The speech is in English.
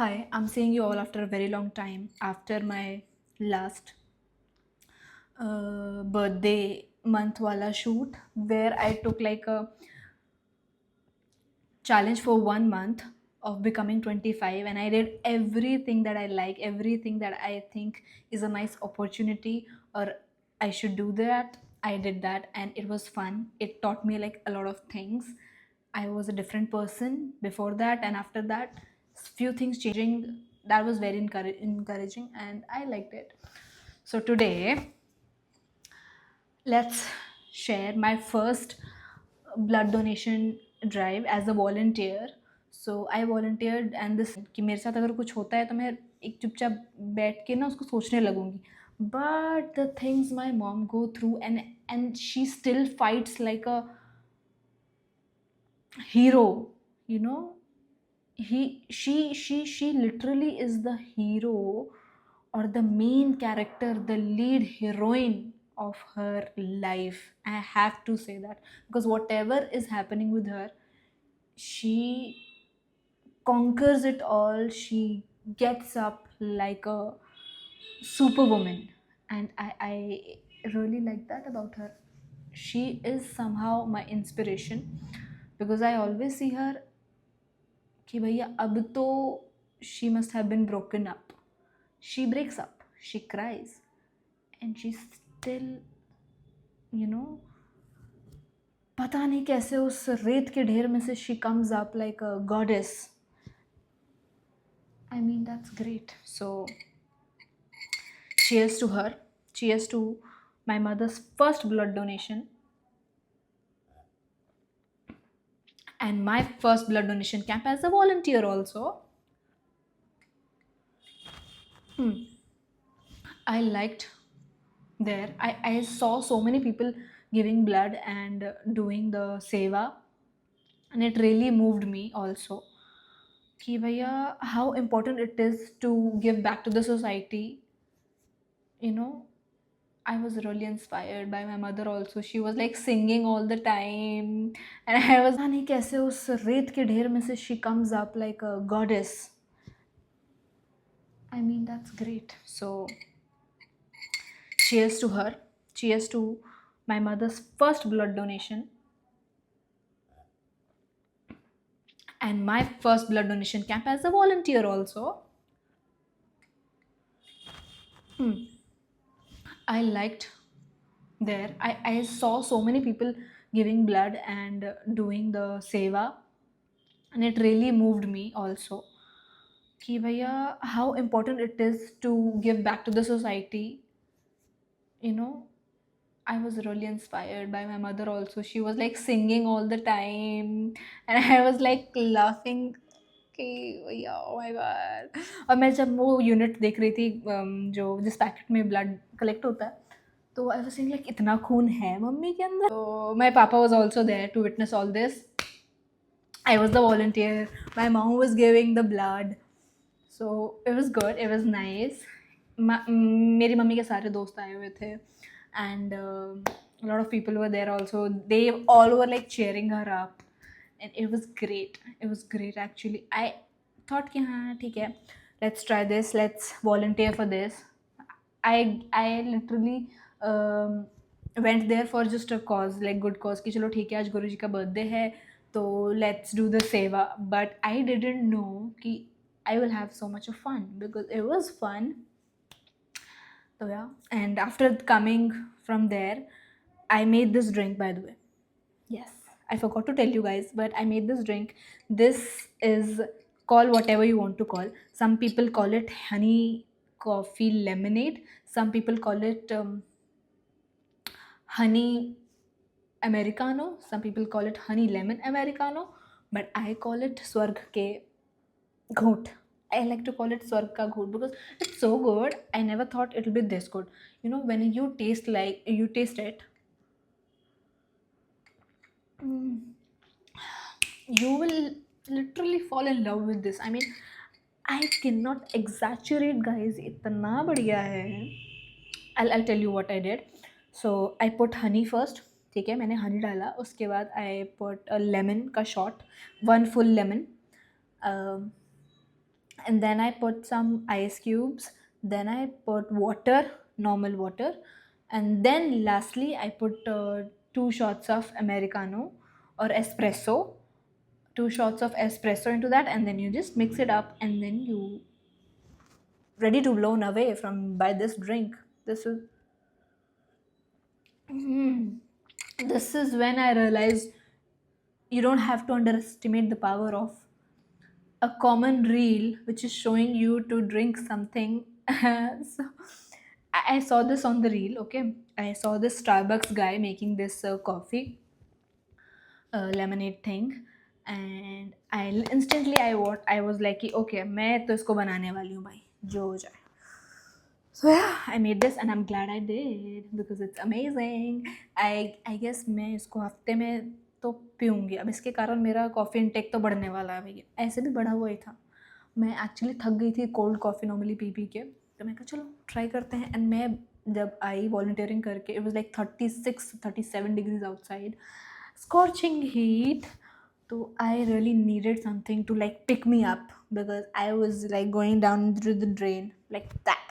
Hi, I'm seeing you all after a very long time after my last birthday month wala shoot where I took like a challenge for 1 month of becoming 25, and I did everything that I like, everything that I think is a nice opportunity or I should do that. I did that and it was fun. It taught me like a lot of things. I was a different person before that, and after that few things changing. That was very encouraging and I liked it. So today let's share my first blood donation drive as a volunteer. So I volunteered and this कि मेरे साथ अगर कुछ होता है तो मैं एक चुपचाप बैठ के ना उसको सोचने लगूंगी. But the things my mom go through, and she still fights like a hero, you know. She literally is the hero or the main character, the lead heroine of her life. I have to say that because whatever is happening with her, she conquers it all. She gets up like a superwoman, and I really like that about her. She is somehow my inspiration because I always see her कि भैया अब तो she must have been broken up. She breaks up, she cries, and she still, you know, पता नहीं कैसे उस रेत के ढेर में से she comes up like a goddess. I mean, that's great. So cheers to her. Cheers to my mother's first blood donation and my first blood donation camp as a volunteer also. I liked there. I saw so many people giving blood and doing the seva, and it really moved me also. कि भैया how important it is to give back to the society, you know. I was really inspired by my mother also. She was like singing all the time, and I was पता नहीं कैसे उस रेत के ढेर में से she comes up like a goddess. I mean, that's great. So cheers to her. Cheers to my mother's first blood donation and my first blood donation camp as a volunteer also. I liked there. I saw so many people giving blood and doing the seva, and it really moved me also. कि भैया how important it is to give back to the society, you know. I was really inspired by my mother also. She was like singing all the time, and I was like laughing कि भैया oh my god. और मैं जब वो unit देख रही थी जो जिस पैकेट में ब्लड कलेक्ट होता है, तो आई वाज सेइंग लाइक इतना खून है मम्मी के अंदर. तो my papa was also there to witness all this. I was the volunteer. My mom was giving the blood. So it was good. It was nice. मेरी mummy के सारे दोस्त आए हुए थे, and a lot of people were there also. They all were like cheering her up, and it was great. It was great actually. I thought कि हाँ ठीक है, let's try this. Let's volunteer for this. I literally went there for just a cause, like good cause कि चलो ठीक है आज गुरु जी का बर्थडे है तो let's do the seva. But I didn't know कि I will have so much of fun because it was fun. So yeah, and after coming from there, I made this drink, by the way. Yes, I forgot to tell you guys, but I made this drink. This is, call whatever you want to call. Some people call it honey coffee lemonade. Some people call it honey americano. Some people call it honey lemon americano. But I call it swarg ke ghoot. I like to call it swarg ka ghoot because it's so good. I never thought it'll be this good. You know, when you taste it, you will literally fall in love with this. I mean, I cannot exaggerate, guys. इतना बढ़िया है. I'll tell you what I did. So I put honey first. ठीक है, मैंने honey डाला. उसके बाद I put a lemon का shot, one full lemon. and then I put some ice cubes, then I put water, normal water, and then lastly I put 2 shots of Americano or espresso, 2 shots of espresso into that, and then you just mix it up, and then you ready to blown away from by this drink. This is this is when I realized you don't have to underestimate the power of a common reel which is showing you to drink something. So I saw this on the reel. Okay, I saw this Starbucks guy making this coffee lemonade thing, and I instantly I was like कि, okay मैं तो इसको बनाने वाली हूँ भाई जो हो जाए. So yeah, I made this and I'm glad I did because it's amazing. I guess मैं इसको हफ्ते में तो पीऊँगी. अब इसके कारण मेरा कॉफ़ी इंटेक तो बढ़ने वाला है भैया. ऐसे भी बढ़ा हुआ ही था. मैं एक्चुअली थक गई थी cold coffee normally P P के. तो मैं कहा चलो ट्राई करते हैं. एंड मैं जब आई वॉलंटियरिंग करके, it was like 36-37 degrees outside, scorching heat. So I really needed something to like pick me up because I was like going down through the drain like that.